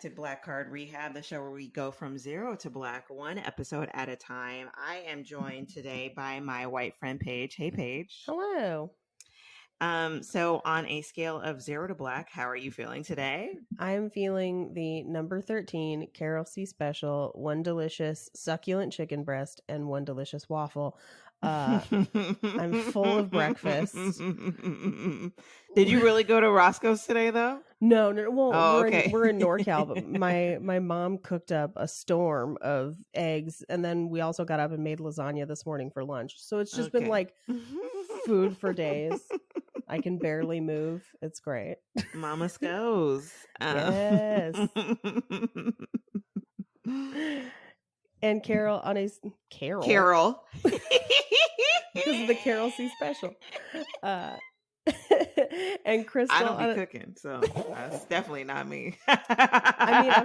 to Black Card Rehab, the show where we go from zero to black, one episode at a time. I am joined today by my white friend Paige. Hey, Paige. Hello. So on a scale of 0 to black, how are you feeling today? I'm feeling the number 13 Carol C special, one delicious succulent chicken breast and one delicious waffle. I'm full of breakfast. Did you really go to Roscoe's today, though? No. Well, okay. we're in NorCal, but my mom cooked up a storm of eggs, and then we also got up and made lasagna this morning for lunch. So it's just been like food for days. I can barely move. It's great. Mama goes. Yes. And Carol on a Carol. Because of the Carol C special. And Crystal. I don't be cooking, so that's definitely not me. I mean, I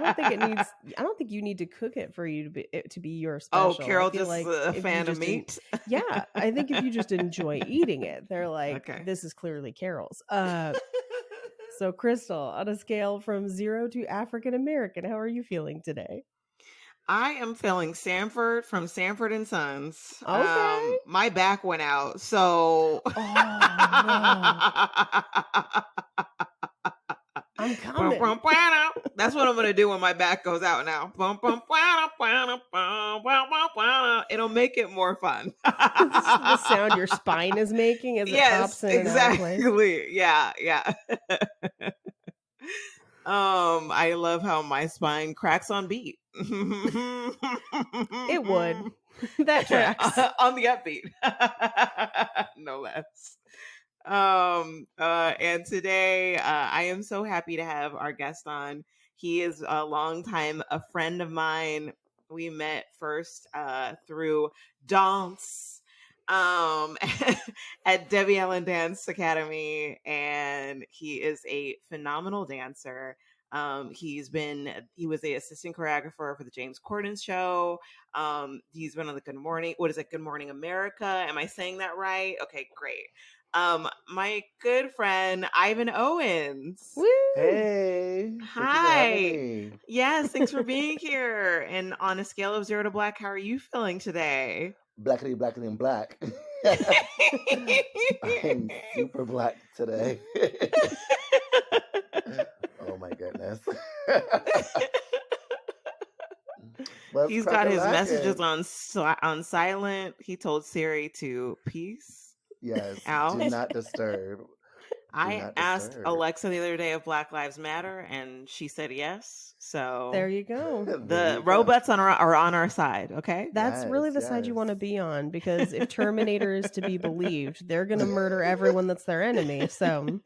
don't think you need to cook it for you to be your special. Oh, Carol just like a fan of meat. Yeah, I think if you just enjoy eating it, they're like, okay, this is clearly Carol's. So Crystal, on a scale from 0 to African American, how are you feeling today? I am feeling Sanford from Sanford and Sons. Okay. My back went out, so no. I'm coming. That's what I'm gonna do when my back goes out now. It'll make it more fun. This is the sound your spine is making as it pops in exactly. and out of place. Yeah. I love how my spine cracks on beat. It would. That tracks. On the upbeat. No less. And today I am so happy to have our guest on. He is a longtime a friend of mine. We met first through dance at Debbie Allen Dance Academy, and he is a phenomenal dancer. He was the assistant choreographer for the James Corden show. He's been on the Good Morning America. Am I saying that right? Okay, great. My good friend Ivan Owens. Woo! Hey. Hi. Yes, thanks for being here. And on a scale of 0 to black, how are you feeling today? Blackity black. I'm super black today. Oh my goodness. He's got his messages on silent. He told Siri to peace. Yes. Out. Do not disturb. I asked Alexa the other day if Black Lives Matter, and she said yes. So there you go. The robots are on our side. Okay, that's really the side you want to be on, because if Terminator is to be believed, they're going to murder everyone that's their enemy. So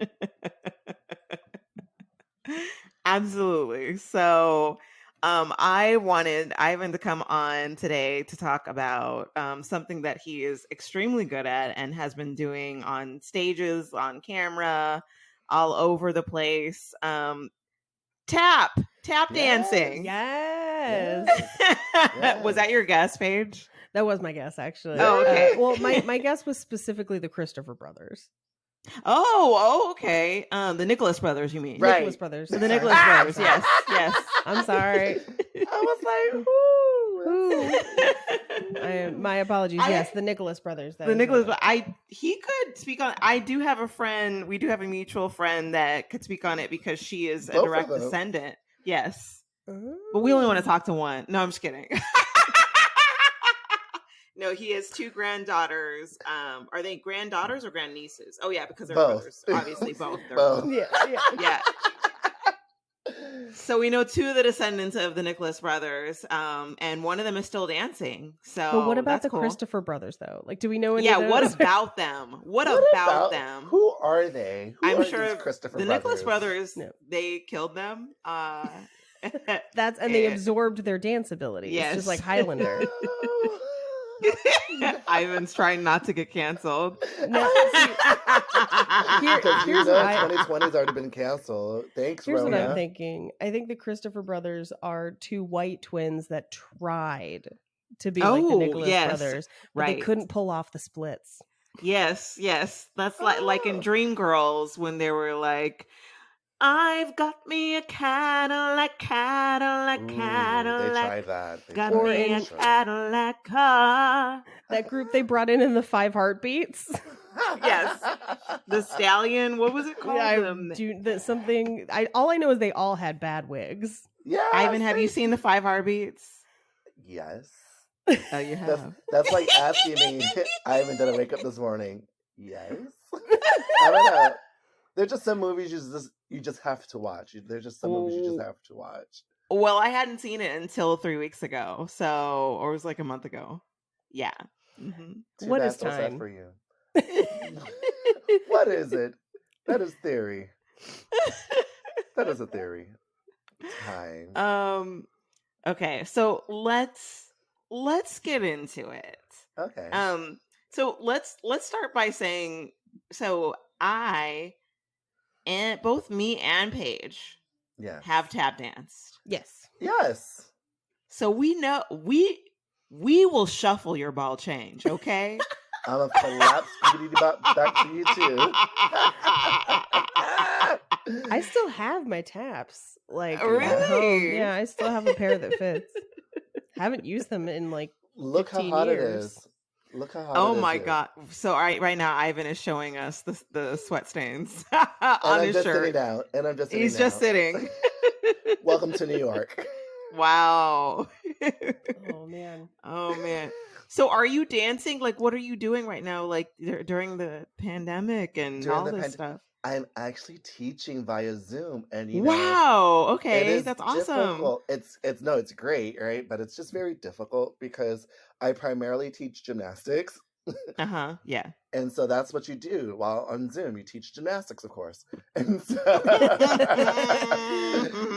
absolutely. So I wanted Ivan to come on today to talk about something that he is extremely good at and has been doing on stages, on camera, all over the place. Tap dancing. Yes. Was that your guess, Paige? That was my guess, actually. Oh, okay. Well, my guess was specifically the Christopher brothers. Oh, okay. The Nicholas brothers, you mean? Right. Nicholas brothers. The Nicholas brothers. Yes. I'm sorry. I was like, whoo. My apologies. Yes, the Nicholas brothers. The Nicholas. He could speak on. I do have a friend. We do have a mutual friend that could speak on it because she is a direct descendant. Yes, but we only want to talk to one. No, I'm just kidding. No, he has 2 granddaughters. Are they granddaughters or grandnieces? Oh yeah, because they're brothers. Obviously, both. Both. Yeah. So we know 2 of the descendants of the Nicholas brothers, and one of them is still dancing. So, but what about the cool. Christopher brothers, though? Like, do we know any? Yeah, what about them? What about them? Who are they? I'm sure Christopher the Nicholas brothers. No. They killed them. They absorbed their dance abilities. Yes. Just like Highlander. Ivan's trying not to get canceled. No, here's 2020's already been canceled. Thanks, Here's Rona. what I'm thinking. I think the Christopher brothers are 2 white twins that tried to be like the Nicholas brothers, but they couldn't pull off the splits. Yes. That's like in Dreamgirls when they were like, I've got me a Cadillac, Cadillac, Ooh, they Cadillac. tried that. They Got tried Or me a in- Sure. Cadillac car. That group they brought in the 5 Heartbeats. Yes. The Stallion. What was it called? Something. All I know is they all had bad wigs. Yes, Ivan, have you seen the 5 Heartbeats? Yes. Oh, you have. That's like asking me, Ivan, did I wake up this morning? Yes. I don't know. There's just some movies you just have to watch. There's just some movies you just have to watch. Well, I hadn't seen it until 3 weeks ago, or it was like a month ago. Yeah. Mm-hmm. What is so sad time? for you? What is it? That is theory. That is a theory. Time. Okay, so let's get into it. Okay. So let's start by saying, so both me and Paige have tap danced. Yes. Yes. So we know we will shuffle your ball change, okay? I'm a collapse back to you too. I still have my taps. Like Really? at home. Yeah, I still have a pair that fits. Haven't used them in like Look how 15 hot years. it is. Look how hot Oh it is. my here. god. So right now Ivan is showing us the sweat stains And on I'm his just shirt. sitting down. And I'm just sitting He's down. just sitting. Welcome to New York. Wow. Oh man. Oh man. So are you dancing? Like, what are you doing right now? Like during the pandemic and all this stuff? I'm actually teaching via Zoom, and wow. Okay, that's awesome. Difficult. It's great, right? But it's just very difficult because I primarily teach gymnastics. Yeah. And so that's what you do while on Zoom. You teach gymnastics, of course. And so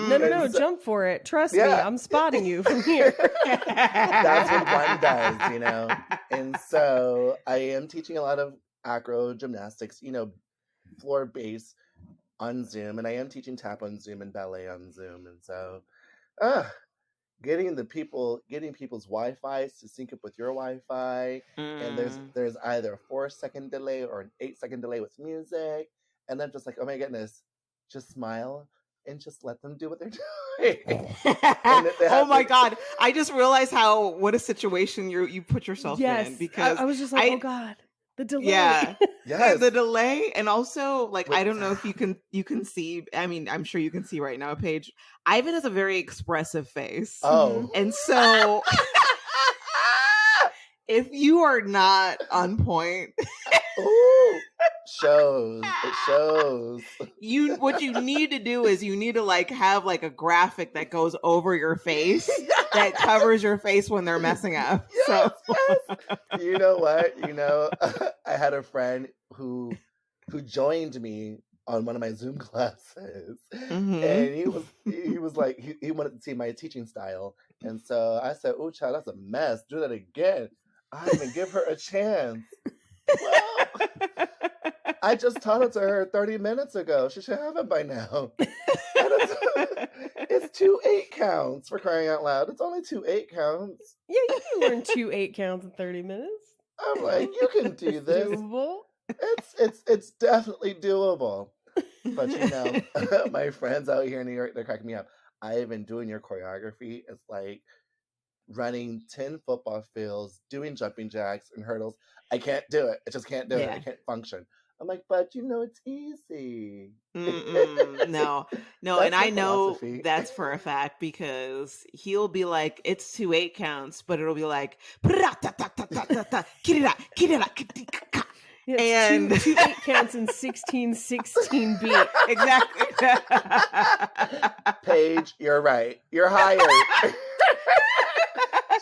No, jump for it. Trust me, I'm spotting you from here. That's what one does, And so I am teaching a lot of acro gymnastics, floor base on Zoom, and I am teaching tap on Zoom and ballet on Zoom. And so getting people's Wi-Fi to sync up with your Wi-Fi, and there's either a 4-second delay or an 8-second delay with music, and I'm just like, oh my goodness, just smile and just let them do what they're doing. Oh my god, I just realized what a situation you put yourself in, because I was just like, oh god, the delay. Yeah. Yes. The delay, and also I don't know if you can see. I mean, I'm sure you can see right now, Paige. Ivan has a very expressive face. Oh. And so if you are not on point, ooh, it shows. What you need to do is you need to have a graphic that goes over your face that covers your face when they're messing up. Yes, yes. You know what? I had a friend who joined me on one of my Zoom classes, and he was like, he wanted to see my teaching style, and so I said, "Oh, child, that's a mess. Do that again. I didn't even give her a chance." Well, I just taught it to her 30 minutes ago. She should have it by now. It's 2 8 counts, for crying out loud. It's only 2 8 counts. Yeah, you can learn 2 8 counts in 30 minutes. I'm like, you can do this. Doable. It's definitely doable. But my friends out here in New York, they're cracking me up. I've been doing your choreography. It's like running 10 football fields, doing jumping jacks and hurdles. I can't do it. I just can't do it. I can't function. I'm like, but it's easy. No, and I know that's for a fact, because he'll be like, it's 2 8 counts, but it'll be like, and 2 8 counts in 16 beat. Exactly. Paige, you're right. You're hired.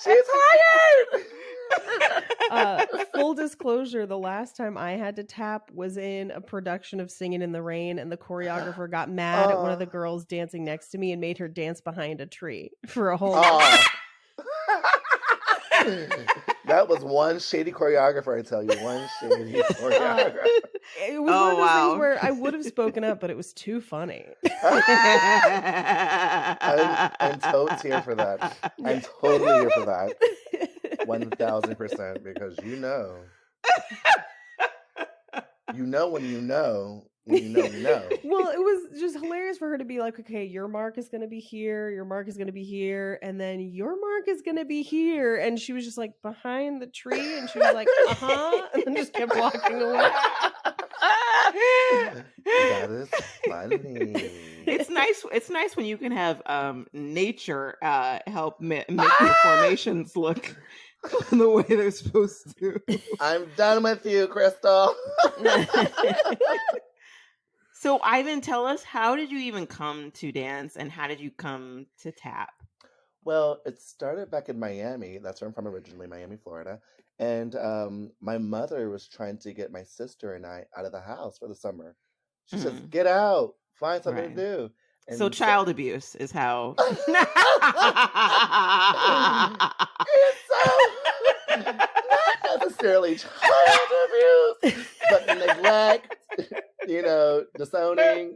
She's hired. Full disclosure, the last time I had to tap was in a production of Singing in the Rain, and the choreographer got mad at one of the girls dancing next to me and made her dance behind a tree for a whole That was one shady choreographer, I tell you. One shady choreographer. It was one of those things where I would have spoken up, but it was too funny. I'm totes here for that. I'm totally here for that. 1000%, because you know when you know You know. Well, it was just hilarious for her to be like, okay, your mark is going to be here, your mark is going to be here, and then your mark is going to be here. And she was just like behind the tree, and she was like, and then just kept walking away. That is funny. It's nice when you can have nature help make your formations look the way they're supposed to. I'm done with you, Crystal. So, Ivan, tell us, how did you even come to dance, and how did you come to tap? Well, it started back in Miami. That's where I'm from originally, Miami, Florida. And my mother was trying to get my sister and I out of the house for the summer. She says, "Get out, find something to do." And so child abuse is how. It's not necessarily child abuse, but neglect, disowning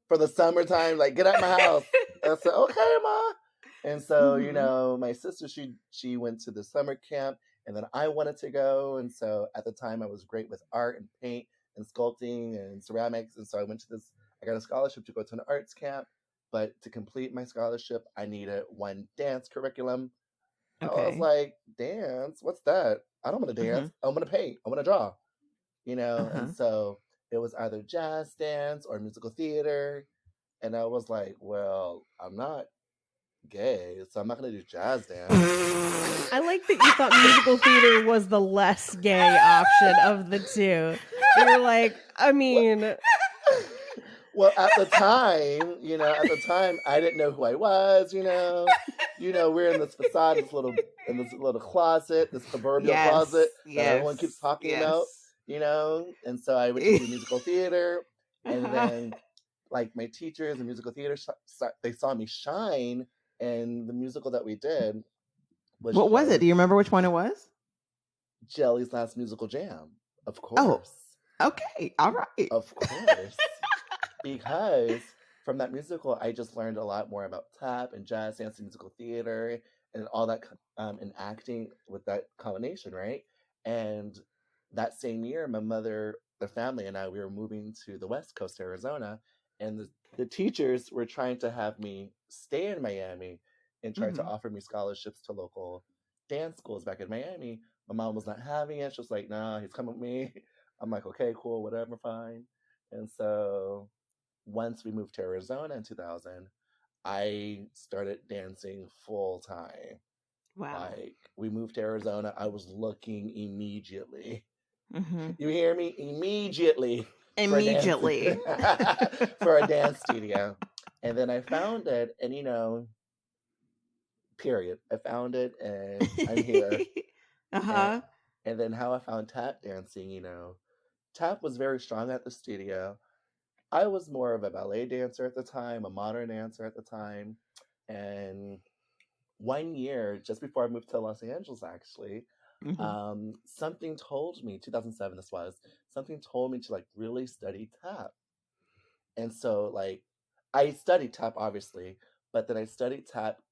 for the summertime. Like, get out my house. And I said, "Okay, Ma." And so, my sister, she went to the summer camp, and then I wanted to go. And so at the time I was great with art and paint and sculpting and ceramics. And so I got a scholarship to go to an arts camp. But to complete my scholarship, I needed one dance curriculum. Okay. I was like, dance? What's that? I don't want to dance. I want to paint. I want to draw. And so it was either jazz dance or musical theater. And I was like, well, I'm not gay, so I'm not going to do jazz dance. I like that you thought musical theater was the less gay option of the two. You're like, I mean... Well, at the time, I didn't know who I was, we're in this facade, this little closet, this proverbial closet that everyone keeps talking about, and so I went to do musical theater, and then, like, my teachers in musical theater, they saw me shine, and the musical that we did was... What was it? Do you remember which one it was? Jelly's Last Musical Jam, of course. Oh, okay, all right. Of course. Because from that musical, I just learned a lot more about tap and jazz dance and musical theater and all that, and acting with that combination, right? And that same year, my mother, the family, and I, we were moving to the West Coast, Arizona, and the teachers were trying to have me stay in Miami and try to offer me scholarships to local dance schools back in Miami. My mom was not having it. She was like, "Nah, he's coming with me." I'm like, "Okay, cool, whatever, fine." And so once we moved to Arizona in 2000, I started dancing full time. Wow. Like, we moved to Arizona, I was looking immediately. You hear me? Immediately. For a dance studio. And then I found it, and period. I found it, and I'm here. And then how I found tap dancing, tap was very strong at the studio. I was more of a ballet dancer at the time, a modern dancer at the time. And one year, just before I moved to Los Angeles, actually, something told me, 2007 this was, something told me to, like, really study tap. And so, like, I studied tap, obviously, but then I studied tap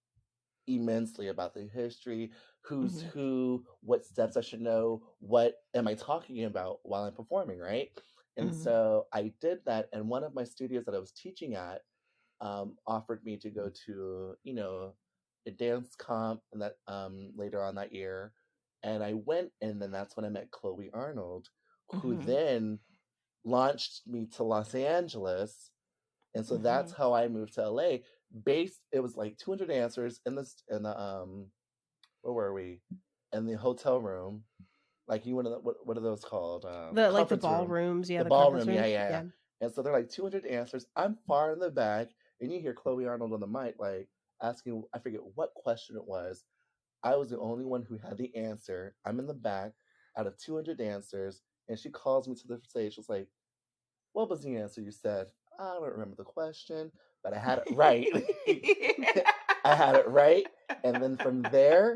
immensely about the history, who's who, what steps I should know, what am I talking about while I'm performing, right? And so I did that, and one of my studios that I was teaching at offered me to go to, a dance comp and that later on that year. And I went, and then that's when I met Chloe Arnold, who then launched me to Los Angeles. And so that's how I moved to LA. It was like 200 dancers in the where were we? In the hotel room. Like, what are those called? The ballrooms, the ballroom, yeah. And so they're like 200 dancers. I'm far in the back, and you hear Chloe Arnold on the mic, like, asking, I forget what question it was. I was the only one who had the answer. I'm in the back out of 200 dancers, and she calls me to the stage. She's like, "What was the answer you said?" I don't remember the question, but I had it right. I had it right. And then from there,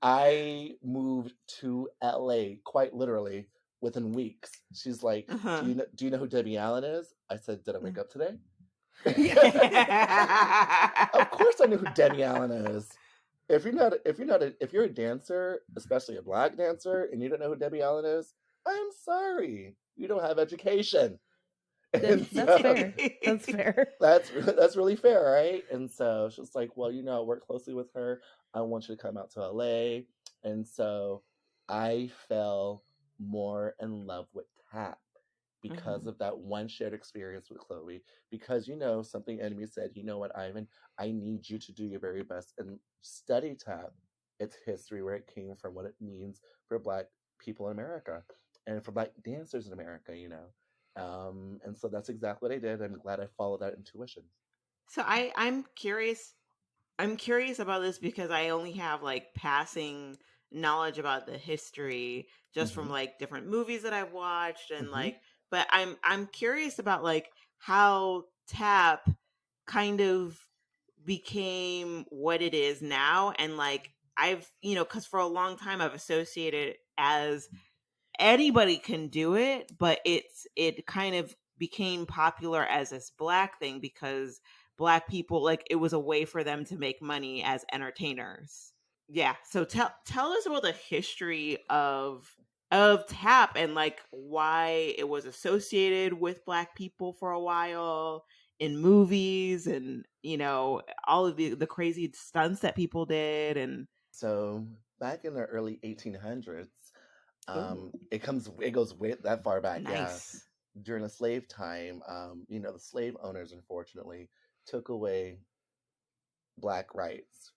I moved to LA, quite literally, within weeks. She's like, do you know who Debbie Allen is? I said, "Did I wake up today?" Of course I know who Debbie Allen is. If you're a dancer, especially a Black dancer, and you don't know who Debbie Allen is, I'm sorry. You don't have education. That's fair. That's fair. That's really fair, right? And so she's like, well, I work closely with her. I want you to come out to LA. And so I fell more in love with tap because of that one shared experience with Chloe. Because something Enemy said, you know what, Ivan, I need you to do your very best and study tap, its history, where it came from, what it means for Black people in America and for Black dancers in America, and so that's exactly what I did. I'm glad I followed that intuition. So I'm curious. I'm curious about this because I only have like passing knowledge about the history just from like different movies that I've watched and like, but I'm curious about like how tap kind of became what it is now. And like I've because for a long time I've associated it as anybody can do it, but it kind of became popular as this Black thing because Black people, like, it was a way for them to make money as entertainers. Yeah, so tell us about the history of tap and like why it was associated with Black people for a while in movies and all of the crazy stunts that people did. And so back in the early 1800s, it goes way that far back. nice. Yeah, during the slave time, the slave owners unfortunately took away Black rights,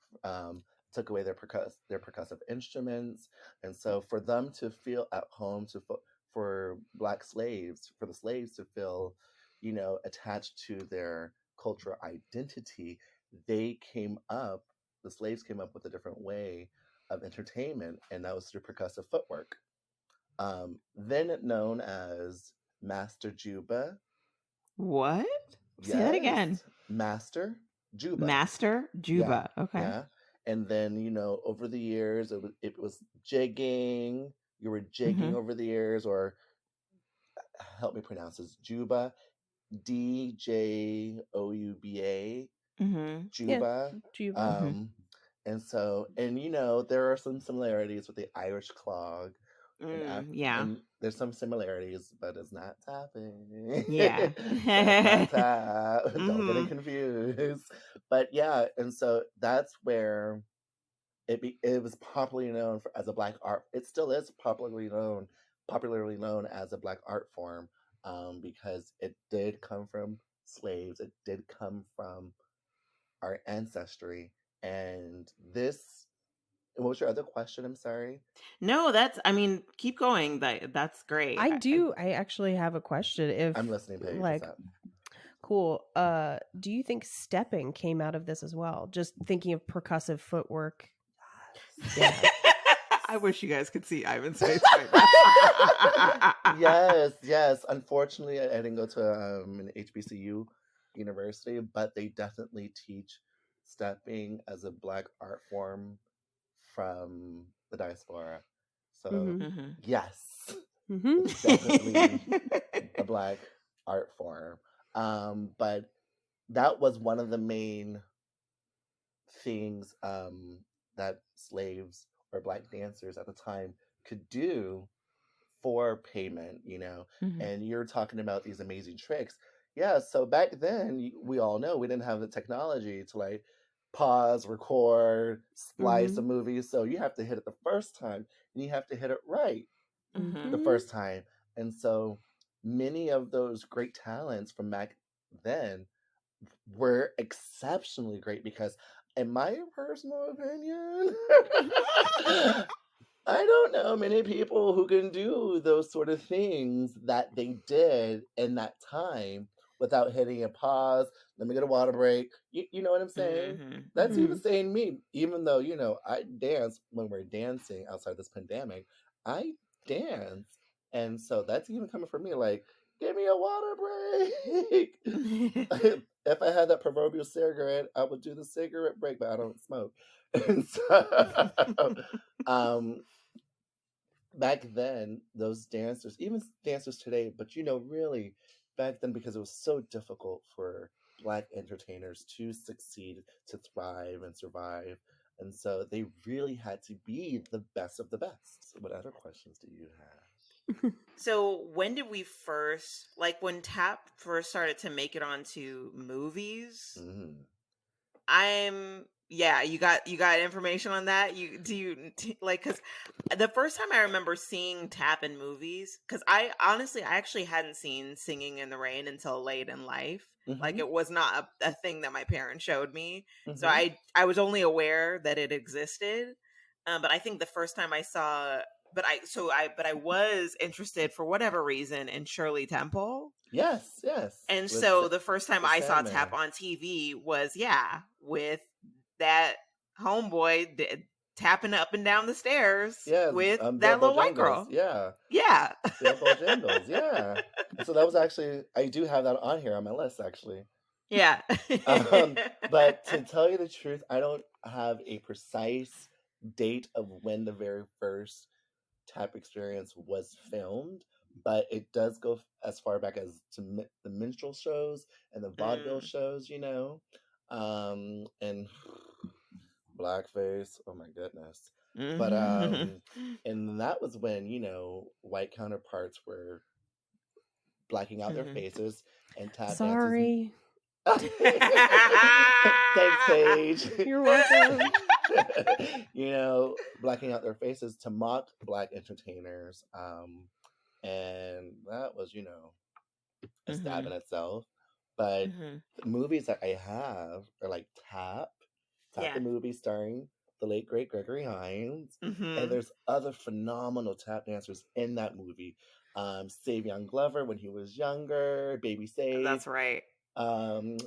took away their percussive instruments, and so for them to feel at home, for Black slaves, for the slaves to feel, attached to their cultural identity, the slaves came up with a different way of entertainment, and that was through percussive footwork, then known as Master Juba. What? Yes, Say that again. Master Juba. Master Juba. Yeah, Okay. yeah. And then, over the years, it was jigging. You were jigging over the years, or help me pronounce this, Juba, DJOUBA, Juba. Yeah, Juba. And so, there are some similarities with the Irish clog. Yeah. And there's some similarities, but it's not tapping. Yeah. It's not tap. Don't get it confused. But yeah, and so that's where it was popularly known as a Black art. It still is popularly known as a Black art form, because it did come from slaves. It did come from our ancestry, and this. What was your other question? I'm sorry. No, keep going. That's great. I actually have a question. If I'm listening, Paige. like, cool. Do you think stepping came out of this as well? Just thinking of percussive footwork. Yeah. I wish you guys could see Ivan's face right now. Yes. Unfortunately, I didn't go to an HBCU university, but they definitely teach stepping as a Black art form from the diaspora. So yes, it's definitely a Black art form. But that was one of the main things that slaves or Black dancers at the time could do for payment, and you're talking about these amazing tricks. Yeah, so back then, we all know we didn't have the technology to like pause, record, splice a movie, so you have to hit it the first time, and you have to hit it right the first time. And so many of those great talents from back then were exceptionally great because, in my personal opinion, I don't know many people who can do those sort of things that they did in that time without hitting a pause. Let me get a water break. You know what I'm saying? That's even saying me, even though, I dance when we're dancing outside this pandemic. I dance. And so that's even coming from me like, give me a water break. If I had that proverbial cigarette, I would do the cigarette break, but I don't smoke. And so, back then, those dancers, even dancers today, but really back then, because it was so difficult for Black entertainers to succeed, to thrive and survive. And so they really had to be the best of the best. What other questions do you have? So when did we first, like when tap first started to make it onto movies? You got information on that? Like, because the first time I remember seeing tap in movies, because I actually hadn't seen Singing in the Rain until late in life. Like, it was not a thing that my parents showed me. So I was only aware that it existed. But I think the first time I saw, but I was interested for whatever reason in Shirley Temple. Yes. And so the first time I saw tap on TV was with that homeboy tapping up and down the stairs with that little white girl. Yeah. Bill Bojangles. Yeah. So that was actually, I do have that on here on my list, actually. Yeah. But to tell you the truth, I don't have a precise date of when the very first tap experience was filmed, but it does go as far back as to the minstrel shows and the vaudeville shows, and blackface. Oh my goodness. But and that was when, white counterparts were blacking out their faces and tap Sorry. Thanks, Paige. You're welcome. Blacking out their faces to mock Black entertainers. And that was, a stab in itself. But the movies that I have are like Tap, the movie starring the late, great Gregory Hines. And there's other phenomenal tap dancers in that movie. Savion Glover when he was younger, Baby Save. That's right.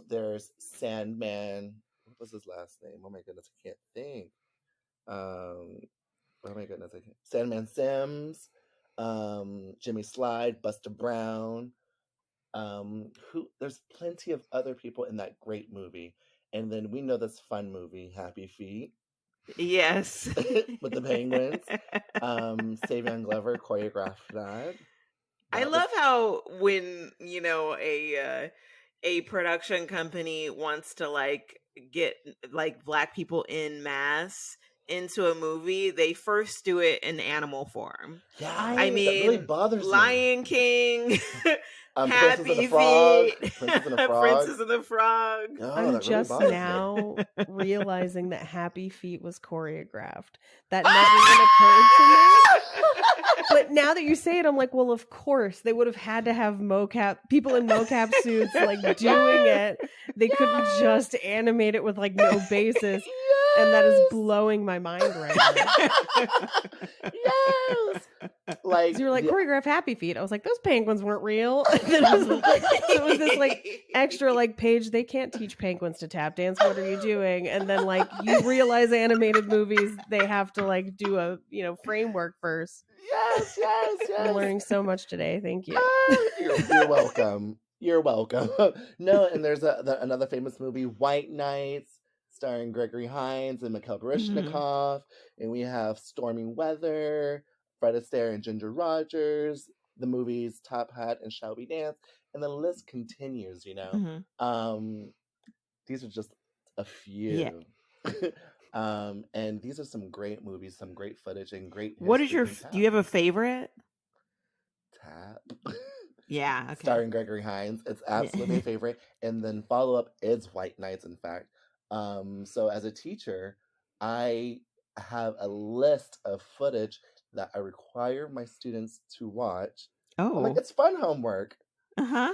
There's Sandman. What was his last name? Oh my goodness, I can't think. Oh my goodness, Sandman Sims, Jimmy Slide, Buster Brown. There's plenty of other people in that great movie. And then we know this fun movie, Happy Feet. Yes. With the penguins. Savion Glover choreographed that. I love how when, a production company wants to like get like Black people in mass into a movie, they first do it in animal form. Yeah, I mean, that really bothers Lion me. King, Happy Feet, Princess and the Frog. Oh, I'm that just really now realizing that Happy Feet was choreographed. That never even occurred to me. But now that you say it, I'm like, well, of course they would have had to have people in mocap suits like doing it. They couldn't just animate it with like no basis. And that is blowing my mind right now. Yes. Like, so you're like, choreograph Happy Feet. I was like, those penguins weren't real. And then it was this like extra like Paige, they can't teach penguins to tap dance. What are you doing? And then like you realize animated movies, they have to like do a framework first. Yes. I'm learning so much today. Thank you. You're welcome. You're welcome. No, and there's another famous movie, White Nights, starring Gregory Hines and Mikhail Baryshnikov. And we have Stormy Weather, Fred Astaire and Ginger Rogers, the movies Top Hat and Shall We Dance, and the list continues, These are just a few. And these are some great movies, some great footage, and great history. What is do you have a favorite? Tap. Yeah, okay. Starring Gregory Hines. It's absolutely my favorite. And then follow up is White Nights, in fact. So as a teacher, I have a list of footage that I require my students to watch. Oh, I'm like, it's fun homework. Uh-huh.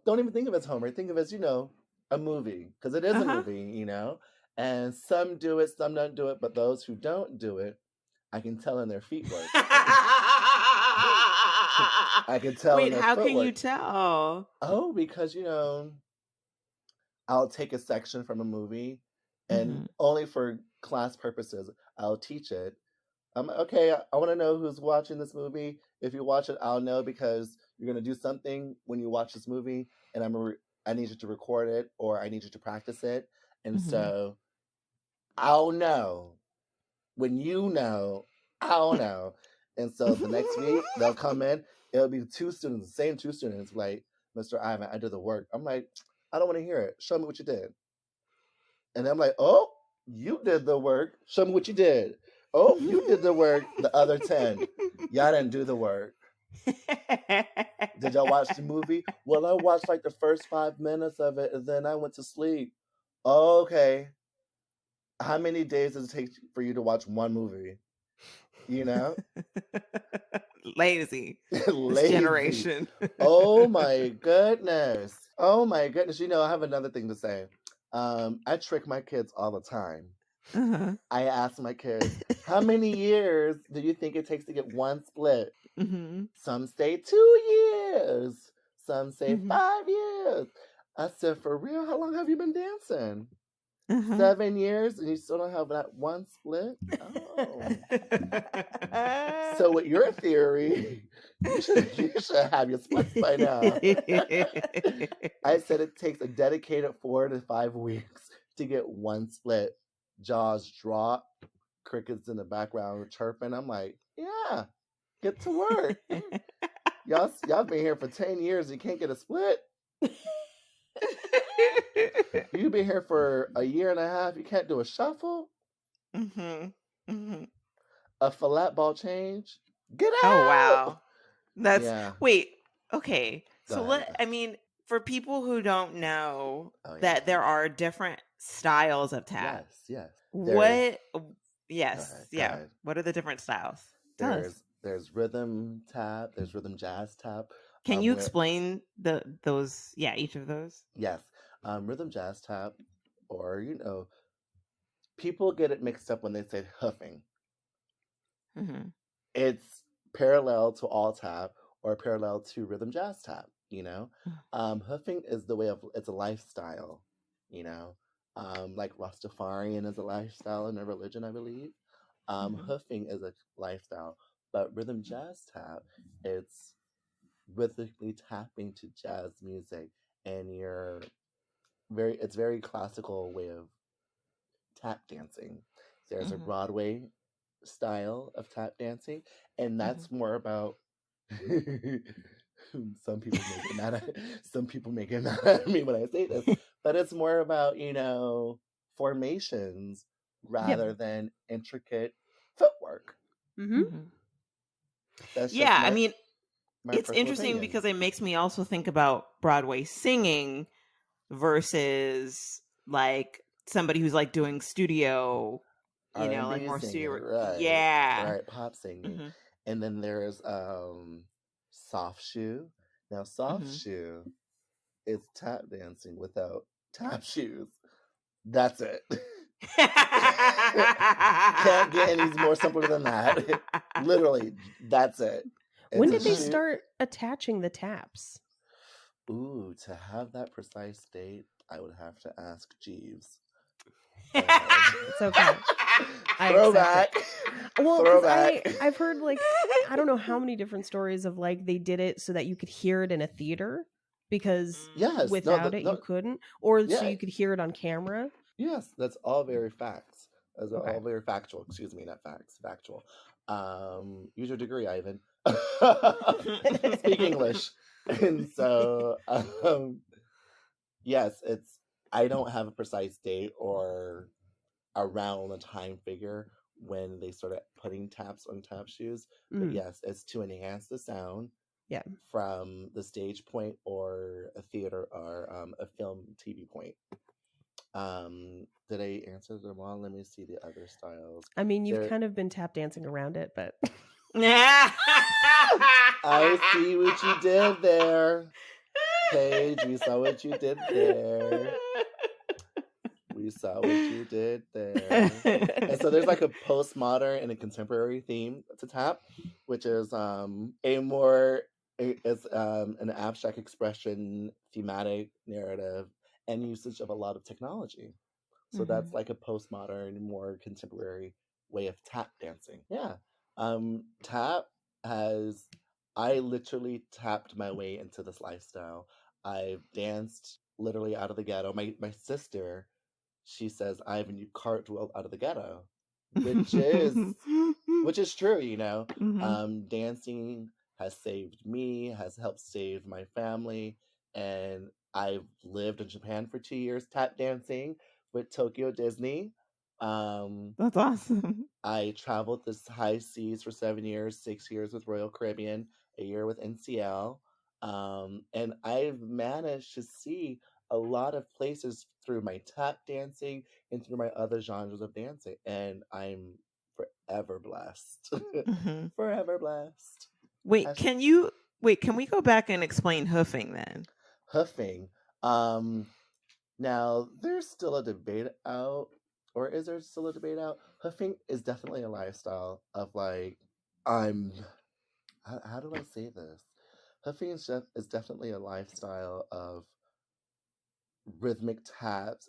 Don't even think of it as homework. Think of it as, a movie, because it is a movie, And some do it, some don't do it, but those who don't do it, I can tell in their feet work. I can tell. Wait, how can you tell? Oh, because I'll take a section from a movie, and only for class purposes, I'll teach it. I'm okay. I want to know who's watching this movie. If you watch it, I'll know because you're gonna do something when you watch this movie, and I need you to record it, or I need you to practice it, and so I'll know when you know. I'll know, and so the next week they'll come in. It'll be the same two students, like, Mr. Ivan, I did the work. I'm like, I don't want to hear it. Show me what you did. And I'm like, oh, you did the work. Show me what you did. Oh, you did the work. The other 10. Y'all didn't do the work. Did y'all watch the movie? Well, I watched like the first 5 minutes of it and then I went to sleep. Okay. How many days does it take for you to watch one movie? You know? Lazy. Lazy. This generation. Oh my goodness. Oh my goodness. You know, I have another thing to say. I trick my kids all the time. Uh-huh. I ask my kids, how many years do you think it takes to get one split? Mm-hmm. Some say 2 years. Some say Mhm. 5 years. I said, for real? How long have you been dancing? Uh-huh. 7 years and you still don't have that one split? Oh. So with your theory, you should have your splits by now. I said it takes a dedicated 4 to 5 weeks to get one split. Jaws drop, crickets in the background chirping. I'm like, yeah, get to work. Y'all been here for 10 years and you can't get a split? You've been here for a year and a half, you can't do a shuffle? Mm-hmm. Mm-hmm. A flat ball change? Get out! Oh wow. That's Yeah. wait, okay. Go So ahead. I mean, for people who don't know Oh, yeah. that there are different styles of tap. Yes. What Go ahead. What are the different styles? Tell us. There's rhythm tap, there's rhythm jazz tap. Can you explain each of those? Yes. Rhythm jazz tap, or people get it mixed up when they say huffing. Mm-hmm. It's parallel to all tap or parallel to rhythm jazz tap, Huffing is it's a lifestyle, like Rastafarian is a lifestyle and a religion, I believe. Huffing is a lifestyle, but rhythm jazz tap, it's rhythmically tapping to jazz music, and it's very classical way of tap dancing. There's a Broadway style of tap dancing, and that's more about some people may get mad at me when I say this, but it's more about formations rather than intricate footwork. That's just I mean, it's interesting opinion. because it makes me also think about Broadway singing versus like somebody who's like doing studio, like more studio. Right, pop singing. And then there's soft shoe. Now soft shoe is tap dancing without tap shoes. That's it. Can't get any more simpler than that. Literally, that's it. When did they start attaching the taps? Ooh, to have that precise date, I would have to ask Jeeves. It's okay. Throwback. Well, because I've heard I don't know how many different stories of they did it so that you could hear it in a theater because without it you couldn't, or so you could hear it on camera. Yes, that's all very facts. That's all very factual. Excuse me, not facts. Factual. Use your degree, Ivan. Speak English. And so, yes, I don't have a precise date or around a time figure when they started putting taps on tap shoes. But yes, it's to enhance the sound from the stage point or a theater or a film TV point. Did I answer them all? Let me see the other styles. I mean, you've kind of been tap dancing around it, but I see what you did there, Paige. We saw what you did there. And so there's a postmodern and a contemporary theme to tap, which is an abstract expression, thematic narrative, and usage of a lot of technology. So that's a postmodern, more contemporary way of tap dancing. Yeah. I literally tapped my way into this lifestyle. I've danced literally out of the ghetto. My sister, she says, Ivan, you cartwheeled out of the ghetto, which is true, Dancing has saved me, has helped save my family, and I've lived in Japan for 2 years tap dancing with Tokyo Disney. That's awesome. I traveled the high seas for 7 years, 6 years with Royal Caribbean, a year with NCL. And I've managed to see a lot of places through my tap dancing and through my other genres of dancing. And I'm forever blessed. Mm-hmm. Forever blessed. Wait, can we go back and explain hoofing then? Hoofing. Now, there's still a debate out, or is there still a debate out? Hoofing is definitely a lifestyle of like, how do I say this? Hoofing is definitely a lifestyle of rhythmic taps,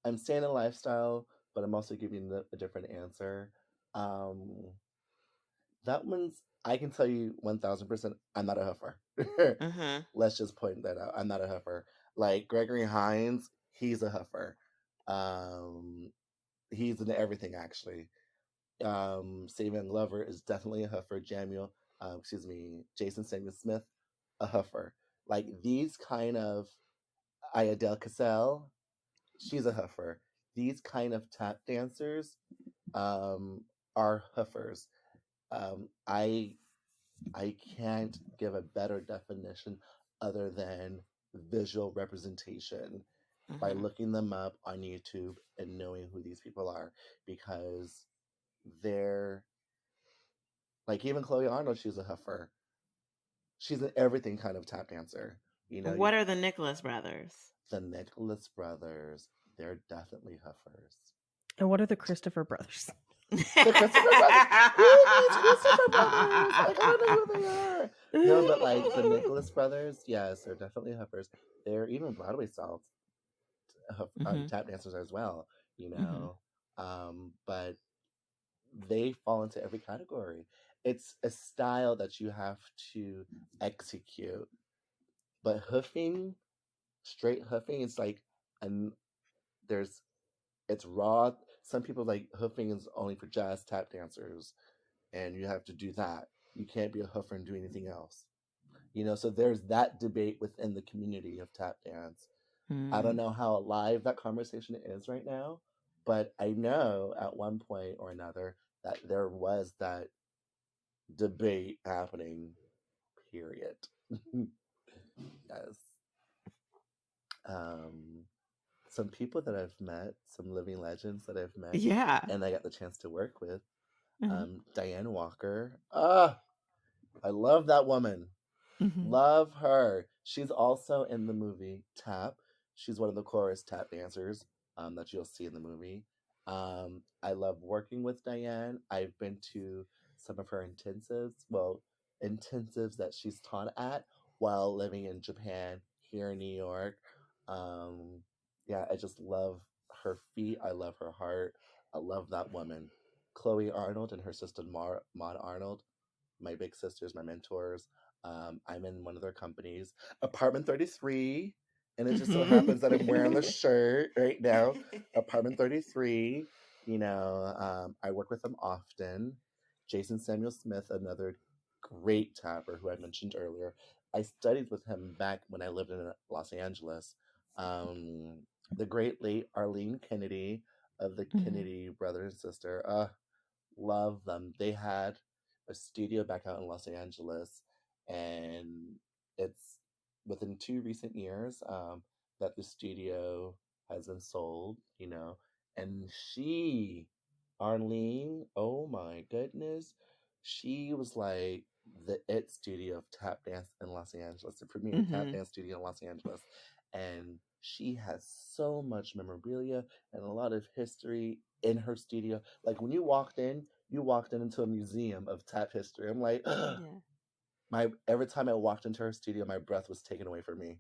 I'm saying a lifestyle, but I'm also giving a different answer. Um, that one's, I can tell you 1000%, I'm not a hoofer. Mm-hmm. Let's just point that out. I'm not a hoofer. Like Gregory Hines, he's a hoofer. He's into everything actually. Savion Glover is definitely a hoofer. Jason Samuel Smith, a hoofer. Like these kind of Ayadele Cassell, she's a hoofer. These kind of tap dancers are hoofers. I can't give a better definition other than visual representation by looking them up on YouTube and knowing who these people are, because they're like, even Chloe Arnold, she's a hoofer. She's an everything kind of tap dancer. What are the Nicholas brothers? The Nicholas brothers, they're definitely hoofers. And what are the Christopher brothers? The Christopher brothers. Who are these Christopher brothers? Like, I don't know who they are. No, but like the Nicholas brothers, yes, they're definitely hoofers. They're even Broadway style tap dancers as well, but they fall into every category. It's a style that you have to execute. But hoofing, straight hoofing, it's like, and it's raw. Some people like hoofing is only for jazz tap dancers, and you have to do that. You can't be a hoofer and do anything else. So there's that debate within the community of tap dance. I don't know how alive that conversation is right now, but I know at one point or another that there was that debate happening, period. Yes. Some people that I've met, some living legends that I've met, and I got the chance to work with, Diane Walker. I love that woman. Love her. She's also in the movie Tap. She's one of the chorus tap dancers that you'll see in the movie. I love working with Diane. I've been to some of her intensives that she's taught at while living in Japan, here in New York. I just love her feet. I love her heart. I love that woman. Chloe Arnold and her sister Maud Arnold, my big sisters, my mentors. I'm in one of their companies, Apartment 33, and it just so happens that I'm wearing the shirt right now. Apartment 33. I work with them often. Jason Samuel Smith, another great tapper who I mentioned earlier. I studied with him back when I lived in Los Angeles. The great late Arlene Kennedy of the Kennedy brother and sister. Love them. They had a studio back out in Los Angeles, and it's within 2 recent years that the studio has been sold, and Arlene, oh my goodness, she was like the it studio of tap dance in Los Angeles, the premier tap dance studio in Los Angeles, and she has so much memorabilia and a lot of history in her studio. Like when you walked into a museum of tap history. I'm like, every time I walked into her studio, my breath was taken away from me.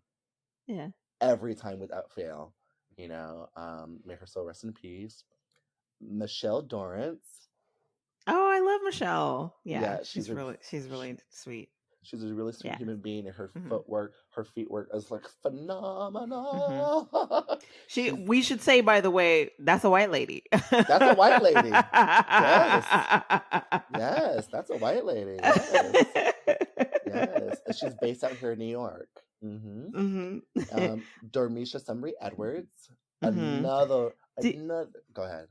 Yeah. Every time without fail. May her soul rest in peace. Michelle Dorrance. Oh, I love Michelle. Yeah, she's really sweet. She's a really sweet human being, and her her feet work is like phenomenal. We should say, by the way, that's a white lady. That's a white lady. Yes, that's a white lady. Yes. She's based out here in New York. Dormisha Sumry Edwards. Another. Go ahead.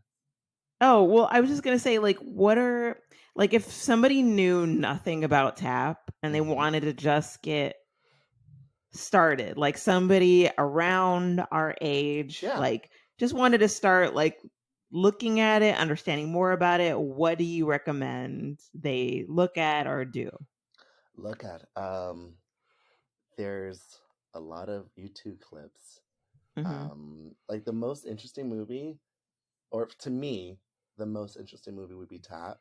Oh, well, I was just gonna say, like, what are like if somebody knew nothing about tap and they wanted to just get started, like somebody around our age, like just wanted to start like looking at it, understanding more about it, what do you recommend they look at or do? Look at there's a lot of YouTube clips. Like the most interesting movie, or to me, the most interesting movie would be Tap.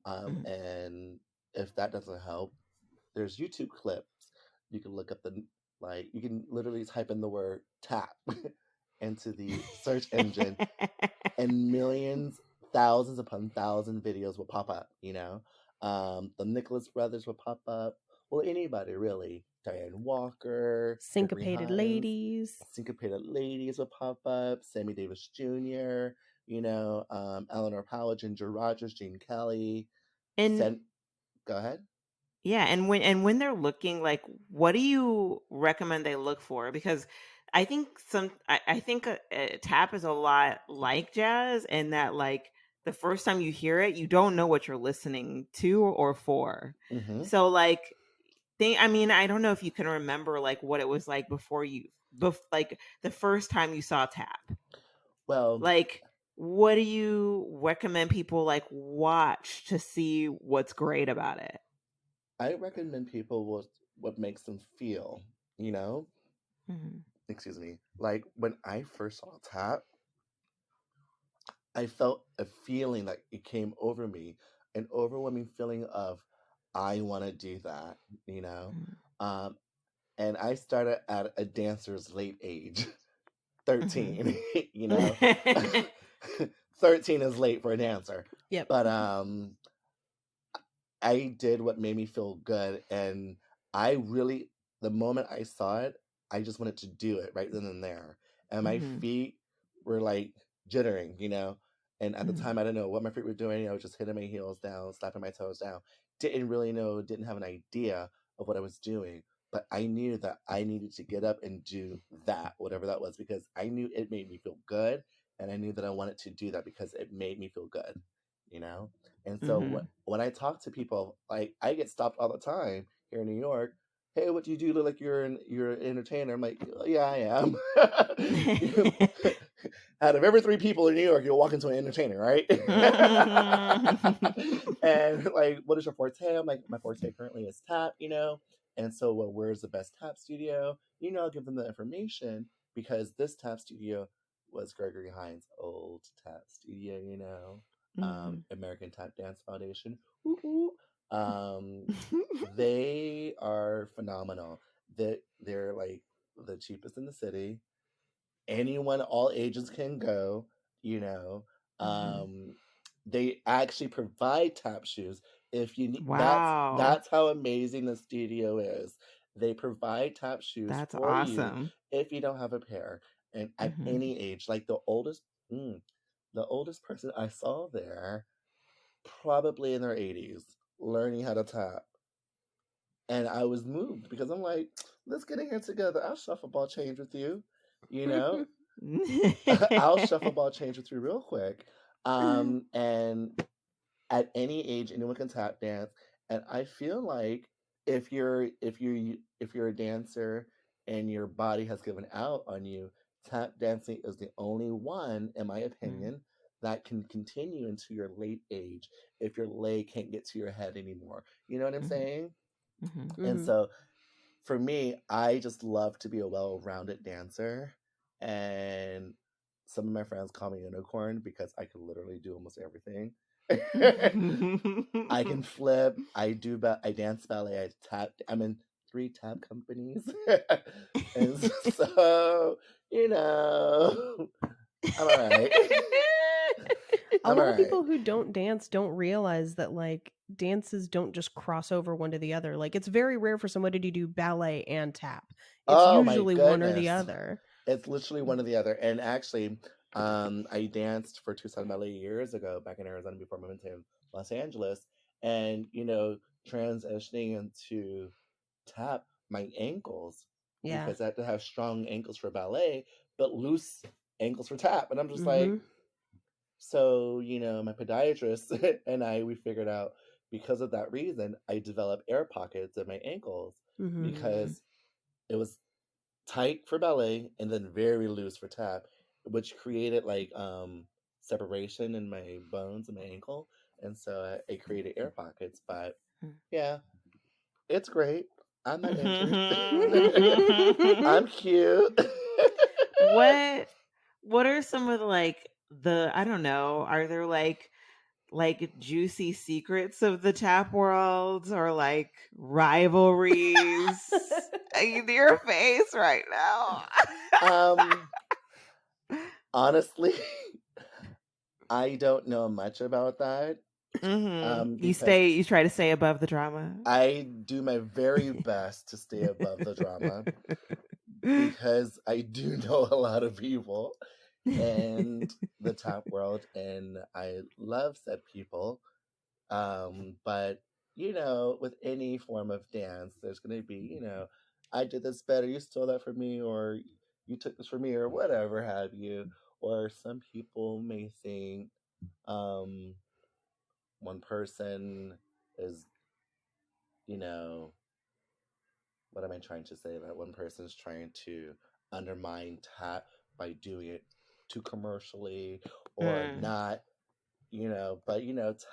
And if that doesn't help, there's YouTube clips. You can look up you can literally type in the word tap into the search engine, and millions, thousands upon thousands videos will pop up, the Nicholas brothers will pop up. Well, anybody really. Diane Walker, Syncopated Ladies will pop up. Sammy Davis Jr., Eleanor Powell, Ginger Rogers, Gene Kelly. And go ahead. Yeah, and when they're looking, like, what do you recommend they look for? Because I think tap is a lot like jazz, and that like the first time you hear it, you don't know what you're listening to or for. So like, I don't know if you can remember like what it was like like the first time you saw tap. Well, like, what do you recommend people like watch to see what's great about it? I recommend people what makes them feel, Excuse me. Like when I first saw Tap, I felt a feeling like it came over me, an overwhelming feeling of I want to do that, and I started at a dancer's late age, 13, 13 is late for a dancer. Yep. But I did what made me feel good, and the moment I saw it, I just wanted to do it right then and there. And my feet were like jittering, and at the time I didn't know what my feet were doing. I was just hitting my heels down, slapping my toes down. Didn't have an idea of what I was doing, but I knew that I needed to get up and do that, whatever that was, because I knew it made me feel good, and I knew that I wanted to do that because it made me feel good, And so when I talk to people, like I get stopped all the time here in New York. Hey, what do you do? You look like you're an entertainer. I'm like, oh, yeah, I am. Out of every 3 people in New York, you'll walk into an entertainer, right? And like, what is your forte? I'm like, my forte currently is tap, And so, well, where's the best tap studio? I'll give them the information because this tap studio was Gregory Hines' old tap studio, American Tap Dance Foundation. They are phenomenal. They're like the cheapest in the city. Anyone, all ages can go. They actually provide tap shoes if you need. Wow, that's how amazing the studio is. They provide tap shoes that's for awesome. you if you don't have a pair, and at any age. Like the oldest person I saw there, probably in their 80s, learning how to tap. And I was moved because I'm like, let's get in here together. I'll shuffle ball change with you, I'll shuffle ball change with you real quick. And at any age, anyone can tap dance. And I feel like if you're a dancer and your body has given out on you, tap dancing is the only one, in my opinion, that can continue into your late age if your leg can't get to your head anymore. You know what I'm saying? And so for me, I just love to be a well-rounded dancer. And some of my friends call me unicorn because I can literally do almost everything. I can flip. I dance ballet. I'm in 3 tap companies. And so, I'm all right. A lot of people who don't dance don't realize that like dances don't just cross over one to the other. Like it's very rare for somebody to do ballet and tap. It's usually one or the other. It's literally one or the other. And actually, I danced for Tucson Ballet years ago back in Arizona before moving to Los Angeles. And, transitioning into tap, my ankles, because I had to have strong ankles for ballet, but loose ankles for tap. And I'm just like, So, my podiatrist and we figured out because of that reason, I developed air pockets in my ankles because it was tight for ballet and then very loose for tap, which created like separation in my bones in my ankle. And so it created air pockets. But yeah, it's great. I'm not injured. I'm cute. What are some of the I don't know, are there like juicy secrets of the tap world or like rivalries? In your face right now. Honestly, I don't know much about that. You try to stay above the drama. I do my very best to stay above the drama because I do know a lot of people in the tap world and I love said people. But with any form of dance, there's going to be, I did this better, you stole that from me, or you took this from me, or whatever have you. Or some people may think one person is, what am I trying to say? That one person is trying to undermine tap by doing it too commercially or not, but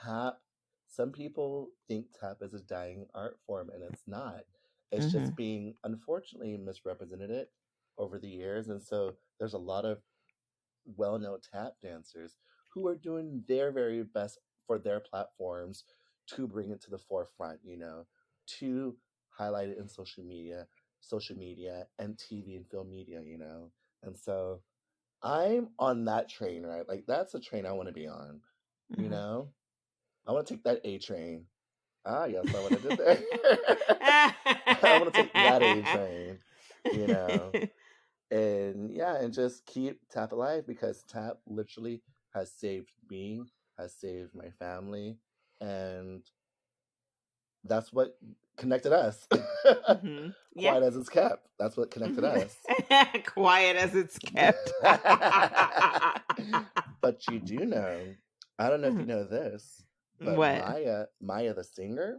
tap, some people think tap is a dying art form and it's not. It's just being unfortunately misrepresented over the years. And so there's a lot of well-known tap dancers who are doing their very best for their platforms to bring it to the forefront, to highlight it in social media and TV and film media, And so I'm on that train, right? Like that's a train I want to be on, I want to take that A train. Ah, yes, I want to do that. I want to take that A train, and yeah, and just keep tap alive because tap literally has saved me, has saved my family, and that's what connected us. Quiet as it's kept. That's what connected us. Quiet as it's kept. But you do know, I don't know if you know this, but what? Maya the singer,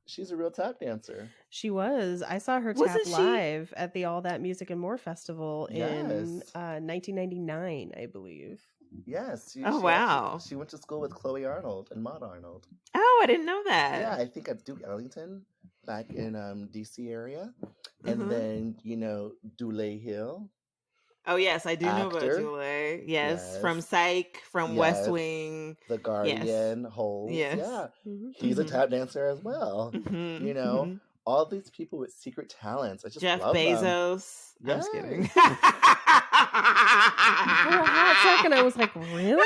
she's a real tap dancer. She was. I saw her tap live at the All That Music and More Festival in 1999, I believe. Yes. Wow. She went to school with Chloe Arnold and Maud Arnold. Oh, I didn't know that. Yeah, I think at Duke Ellington back in DC area. And then, Dule Hill. Oh, yes, I do know about Dule. Yes, from Psych, from West Wing. The Guardian, Holes. Yes. Yeah. He's a tap dancer as well. All these people with secret talents. I just Jeff love Bezos. Them. I'm just kidding. For a hot second, I was like, really?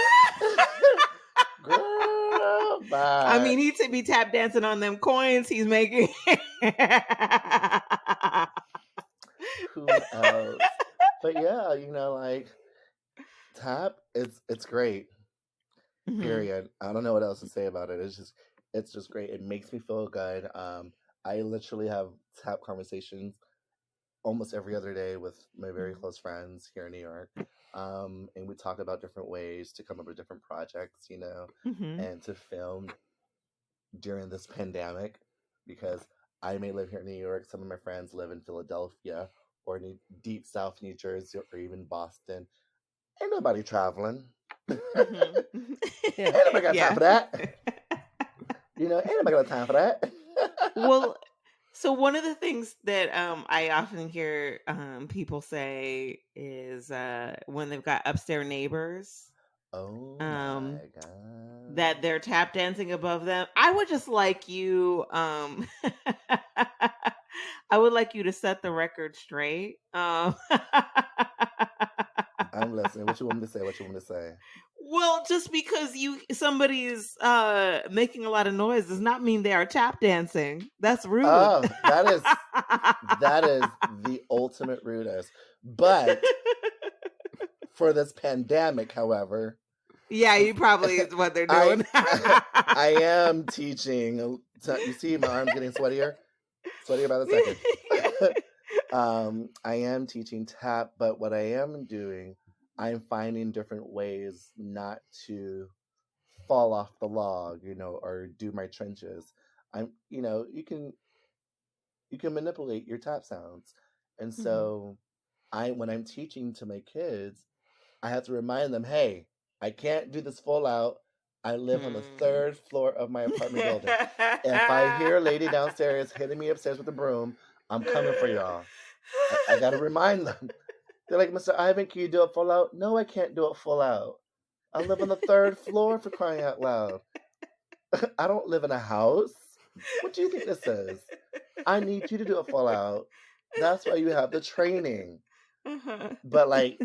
Girl, bye. I mean, he'd be tap dancing on them coins he's making. Who else? But yeah, like tap, it's great. Period. I don't know what else to say about it. It's just great. It makes me feel good. I literally have tap conversations almost every other day with my very close friends here in New York. And we talk about different ways to come up with different projects, and to film during this pandemic, because I may live here in New York. Some of my friends live in Philadelphia or deep South New Jersey or even Boston. Ain't nobody traveling. Ain't nobody got time for that. Ain't nobody got time for that. Well, so one of the things that I often hear people say is when they've got upstairs neighbors. Oh my God. That they're tap dancing above them. I would just like you I would like you to set the record straight. I'm listening. What you want me to say? Well, just because somebody is making a lot of noise does not mean they are tap dancing. That's rude. Oh, that is the ultimate rudest. But for this pandemic, however, yeah, you probably is what they're doing. I am teaching. You see my arm getting sweatier by the second. I am teaching tap, but what I am doing I'm finding different ways not to fall off the log, or do my trenches. You can manipulate your tap sounds. And so when I'm teaching to my kids, I have to remind them, hey, I can't do this full out. I live on the 3rd floor of my apartment building. If I hear a lady downstairs hitting me upstairs with a broom, I'm coming for y'all. I got to remind them. They're like, Mr. Ivan, can you do it full out? No, I can't do it full out. I live on the 3rd floor, for crying out loud. I don't live in a house. What do you think this is? I need you to do it full out. That's why you have the training. But like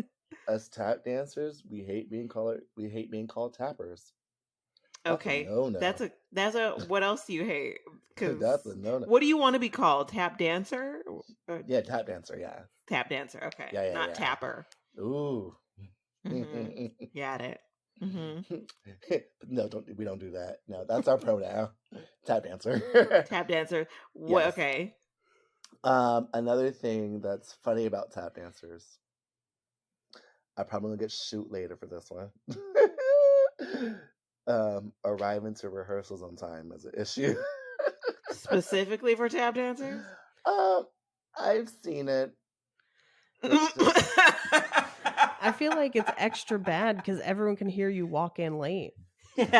us tap dancers, we hate being called tappers. Okay, that's a what else do you hate? That's a no. What do you want to be called? Tap dancer? Yeah, tap dancer. Yeah, tap dancer. Okay, yeah, not tapper. Ooh, got it. No, we don't do that. No, that's our pronoun. Tap dancer. Tap dancer. What? Yes. Okay. Another thing that's funny about tap dancers, I probably gonna get shoot later for this one. Arriving to rehearsals on time is an issue. Specifically for tap dancers? I've seen it. I feel like it's extra bad because everyone can hear you walk in late. I've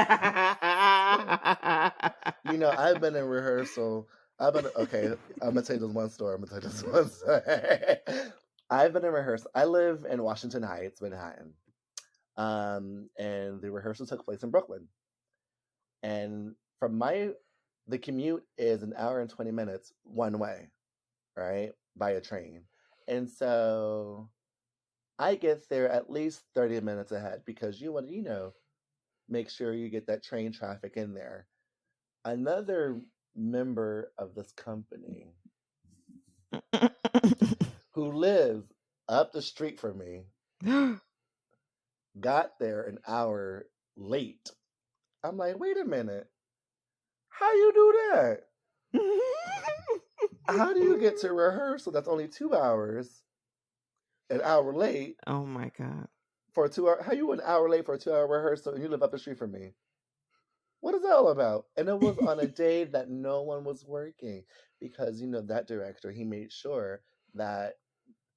been in rehearsal. I'm gonna tell you this one story. I've been in rehearsal. I live in Washington Heights, Manhattan. And the rehearsal took place in Brooklyn. And the commute is 1 hour and 20 minutes one way, right? By a train. And so I get there at least 30 minutes ahead because you want to, make sure you get that train traffic in there. Another member of this company who lives up the street from me got there 1 hour late. I'm like, wait a minute. How you do that? How do you get to rehearsal that's only 2 hours, 1 hour late? Oh my God. For a 2 hour, how you 1 hour late for a 2 hour rehearsal and you live up the street from me? What is that all about? And it was on a day that no one was working because, that director, he made sure that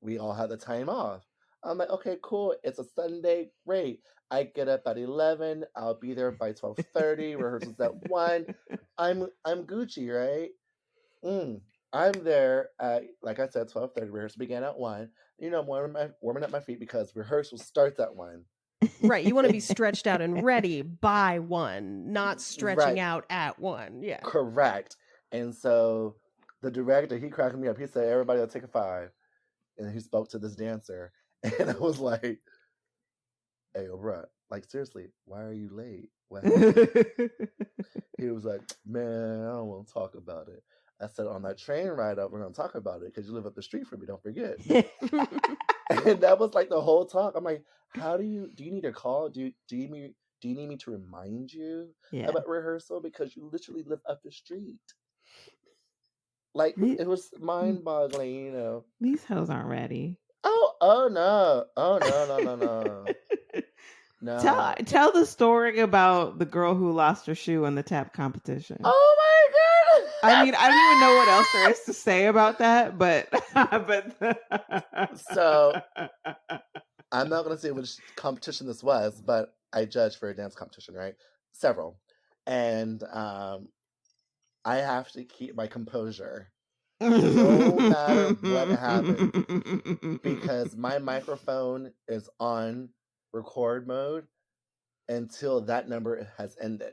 we all had the time off. I'm like, okay, cool. It's a Sunday. Great. I get up at 11. I'll be there by 12:30. Rehearsals at 1. I'm Gucci, right? I'm there at, like I said, 12:30. Rehearsal began at 1. I'm warming up my feet because rehearsal starts at 1. Right. You want to be stretched out and ready by 1, not stretching out at 1. Yeah. Correct. And so the director, he cracked me up. He said, everybody will take a 5. And he spoke to this dancer. And I was like, hey, bruh, like, seriously, why are you late? What happened? He was like, man, I don't want to talk about it. I said, on that train ride up, we're going to talk about it because you live up the street from me, don't forget. And that was like the whole talk. I'm like, do you need a call? Do you need me to remind you about rehearsal? Because you literally live up the street. Like, it was mind-boggling, These hoes aren't ready. Oh no. No. Tell the story about the girl who lost her shoe in the tap competition. Oh my God. I mean, I don't even know what else there is to say about that, but so I'm not gonna say which competition this was, but I judged for a dance competition, right? Several. And I have to keep my composure no matter what happens, because my microphone is on record mode until that number has ended,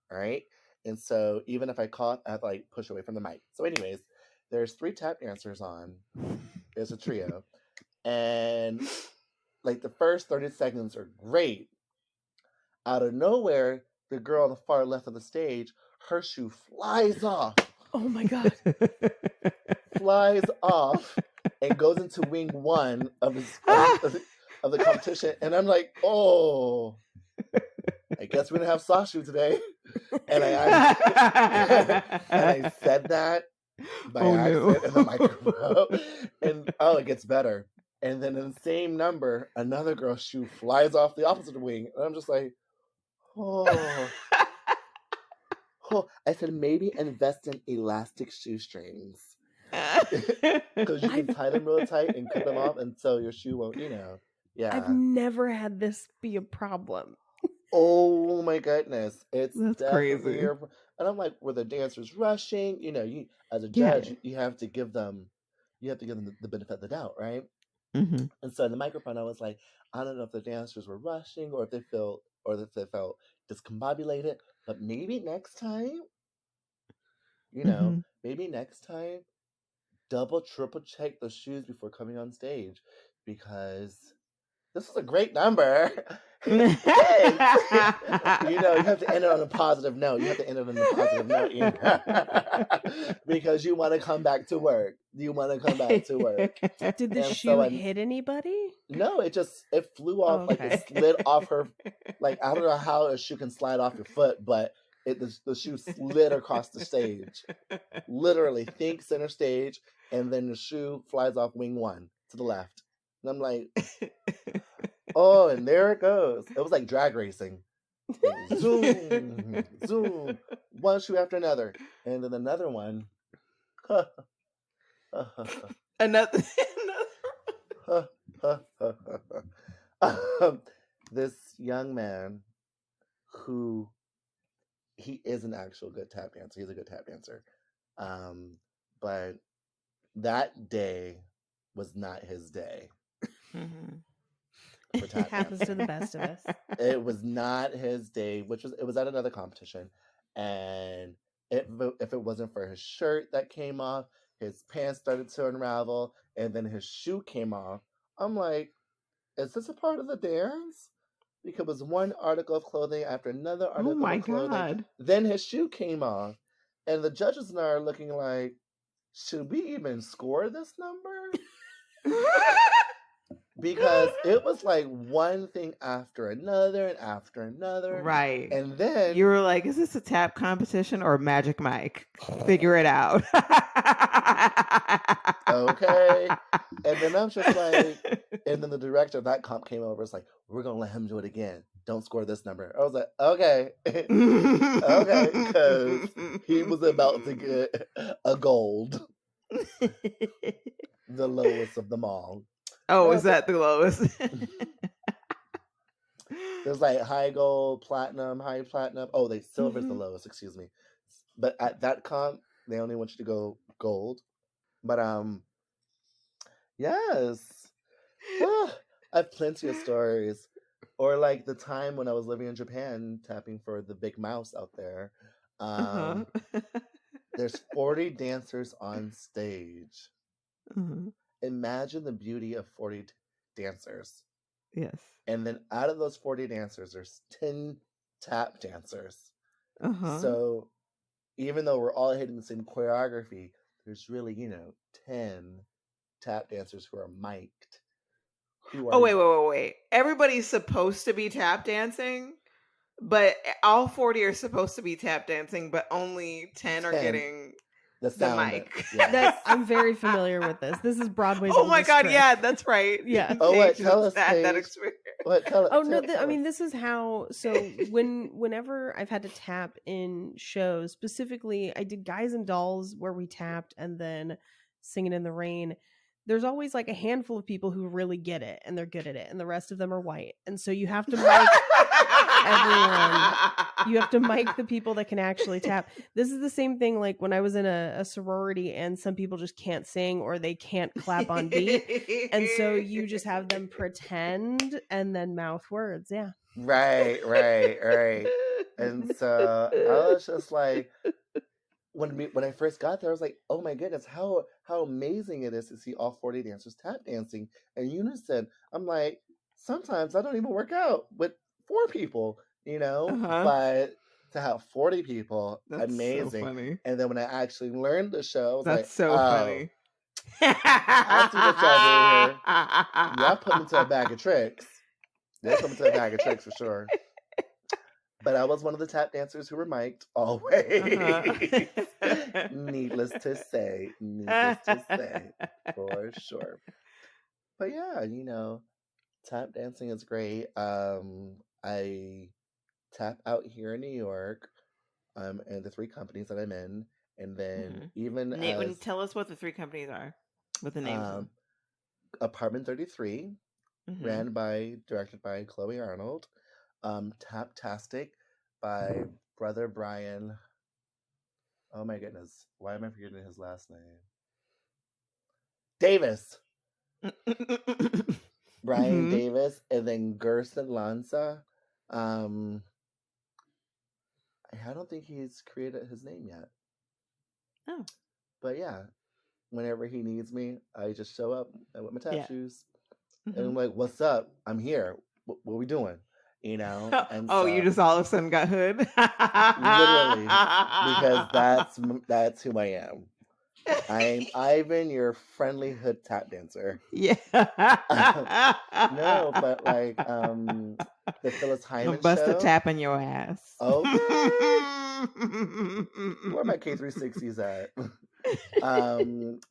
right? And so even if I cough, I have to like push away from the mic. So anyways, there's 3 tap dancers on. It's a trio. And like the first 30 seconds are great. Out of nowhere, the girl on the far left of the stage, her shoe flies off. Oh my God. Flies off and goes into wing 1 of the competition. And I'm like, oh, I guess we're going to have soft shoe today. And I said that by accident in the microphone. And it gets better. And then in the same number, another girl's shoe flies off the opposite wing. And I'm just like, oh. I said, maybe invest in elastic shoestrings. Because you can tie them real tight and cut them off, and so your shoe won't, Yeah. I've never had this be a problem. Oh my goodness. It's That's definitely crazy. And I'm like, were the dancers rushing? You as a judge, you have to give them the benefit of the doubt, right? Mm-hmm. And so in the microphone, I was like, I don't know if the dancers were rushing or if they felt discombobulated, but maybe next time, maybe next time, double, triple check those shoes before coming on stage, because this is a great number. You have to end it on a positive note. Because you want to come back to work. Did the shoe hit anybody? No, it flew off. Like it slid off her. Like, I don't know how a shoe can slide off your foot, but the shoe slid across the stage. Literally, think center stage, and then the shoe flies off wing 1 to the left. And I'm like, oh, and there it goes. It was like drag racing. Zoom, zoom, one shoe after another. And then another one. Another. This young man who, he is an actual good tap dancer. He's a good tap dancer. But that day was not his day. Mm-hmm. It happens to the best of us. It was not his day, it was at another competition, and if it wasn't for his shirt that came off, his pants started to unravel, and then his shoe came off. I'm like, is this a part of the dance? Because it was one article of clothing after another article of clothing. God. Then his shoe came off, and the judges and I are looking like, should we even score this number? Because it was like one thing after another and after another. Right. And then you were like, is this a tap competition or Magic Mike? Figure it out. Okay. And then I'm just like, and then the director of that comp came over. It's like, we're going to let him do it again. Don't score this number. I was like, okay. Okay. Because he was about to get a gold. The lowest of them all. Oh, is that the lowest? There's like high gold, platinum, high platinum. Oh, silver's the lowest, excuse me. But at that comp, they only want you to go gold. But yes. I have plenty of stories. Or like the time when I was living in Japan tapping for the big mouse out there. There's 40 dancers on stage. Imagine the beauty of 40 dancers. Yes. And then out of those 40 dancers, there's 10 tap dancers. So even though we're all hitting the same choreography, there's really, 10 tap dancers who are mic'd. Wait. Everybody's supposed to be tap dancing, but all 40 are supposed to be tap dancing, but only 10 are getting the mic. I'm very familiar with this. This is Broadway's. Oh my god! Trick. Yeah, that's right. Yeah. Oh, wait, tell us that experience. I mean, this is how. So whenever I've had to tap in shows, specifically, I did Guys and Dolls where we tapped, and then Singing in the Rain. There's always like a handful of people who really get it, and they're good at it, and the rest of them are white, and so you have to mic everyone. You have to mic the people that can actually tap. This is the same thing like when I was in a sorority and some people just can't sing or they can't clap on beat. And so you just have them pretend and then mouth words. Yeah. Right. And so I was just like, when I first got there, I was like, oh my goodness, how amazing it is to see all 40 dancers tap dancing in unison. I'm like, sometimes I don't even work out with 4 people, but to have 40 people, that's amazing. So funny. And then when I actually learned the show, I was that's so funny. I see what y'all do here. Y'all put me to a bag of tricks. They put me to a bag of tricks for sure. But I was one of the tap dancers who were mic'd always. Needless to say, for sure. But yeah, tap dancing is great. I tap out here in New York, and the 3 companies that I'm in, and then even as tell us what the 3 companies are, what the names are. Apartment 33, directed by Chloe Arnold. Taptastic by Brother Brian. Oh my goodness, why am I forgetting his last name? Davis. Brian Davis, and then Gerson Lanza. I don't think he's created his name yet. Oh. But yeah, whenever he needs me, I just show up with my tap shoes. And I'm like, what's up? I'm here. What are we doing? And you just all of a sudden got hood? Literally. Because that's who I am. I'm Ivan, your friendly hood tap dancer. Yeah. No, but like the Phyllis Hyman bust show. a tap in your ass. Okay. Where my K360s at?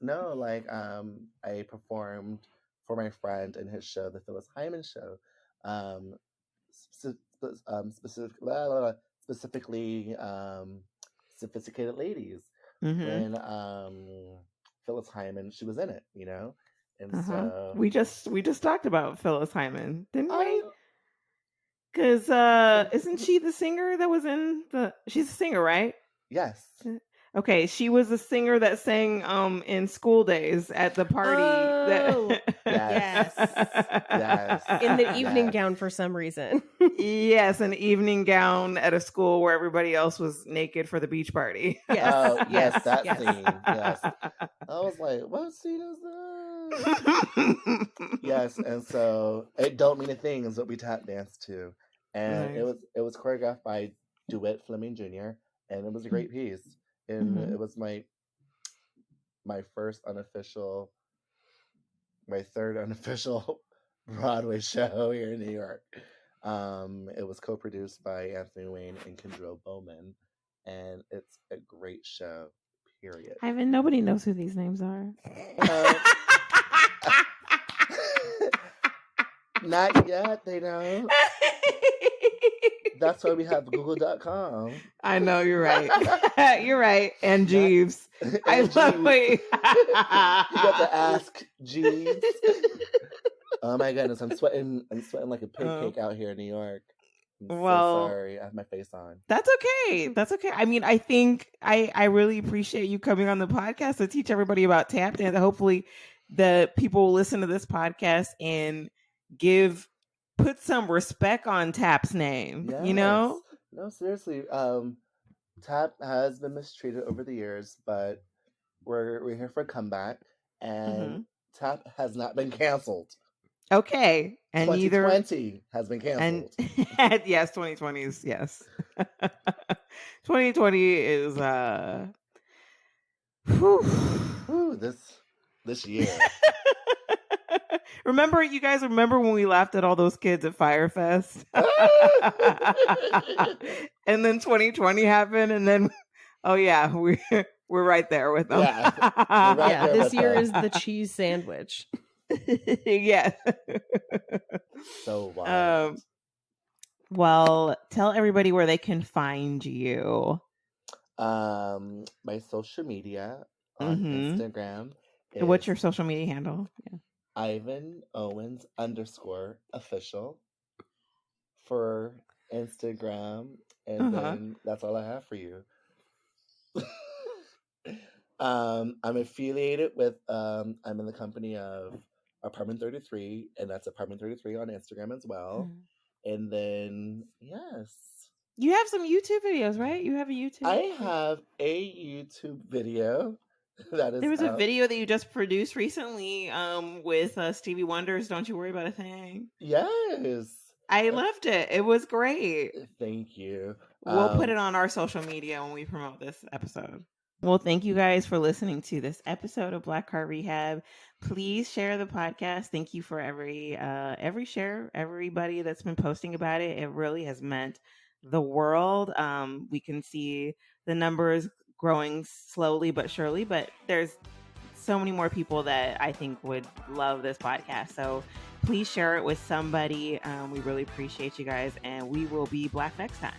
No, like I performed for my friend in his show, the Phyllis Hyman show. Specifically Sophisticated Ladies. When Phyllis Hyman, she was in it, and so we just talked about Phyllis Hyman, didn't we? Because isn't she the singer that was in she's a singer, right? Yes. Okay, she was a singer that sang in School Days at the party. Yes. In the evening gown for some reason. Yes, an evening gown at a school where everybody else was naked for the beach party. Yes. Oh, yes, that scene. Yes. I was like, what scene is that? Yes, and so It Don't Mean a Thing is what we tap danced to. And nice. it was choreographed by DeWitt Fleming Jr. and it was a great piece. And it was my third unofficial Broadway show here in New York. It was co-produced by Anthony Wayne and Kendra Bowman, and it's a great show. Period. Ivan, nobody knows who these names are. Not yet. They don't. That's why we have Google.com. I know, you're right. You're right. And Jeeves. I love it. You got to ask Jeeves. Oh my goodness, I'm sweating like a pig cake out here in New York. I'm so sorry. I have my face on. That's okay. That's okay. I mean, I think I really appreciate you coming on the podcast to teach everybody about tap dance. Hopefully the people will listen to this podcast and put some respect on Tap's name. Yes. No, seriously. Tap has been mistreated over the years, but we're here for a comeback, and Tap has not been canceled. Okay, and 2020 has been canceled. And yes, 2020 is 2020 is this year. You guys remember when we laughed at all those kids at Firefest? And then 2020 happened, and then we're right there with them. Yeah, this year is the cheese sandwich. Yeah. So wild. Well, tell everybody where they can find you. My social media on Instagram. What's your social media handle? Yeah. Ivan Owens _official for Instagram, and then that's all I have for you. I'm affiliated with I'm in the company of Apartment 33, and that's Apartment 33 on Instagram as well. And then yes, you have some YouTube videos, right? You have a YouTube. I have a YouTube video. There was a video that you just produced recently with Stevie Wonder's Don't You Worry About a Thing. Yes. I loved it. It was great. Thank you. We'll put it on our social media when we promote this episode. Well, thank you guys for listening to this episode of Black Card Rehab. Please share the podcast. Thank you for every share, everybody that's been posting about it. It really has meant the world. We can see the numbers growing slowly but surely, but there's so many more people that I think would love this podcast. So please share it with somebody. We really appreciate you guys, and we will be Black next time.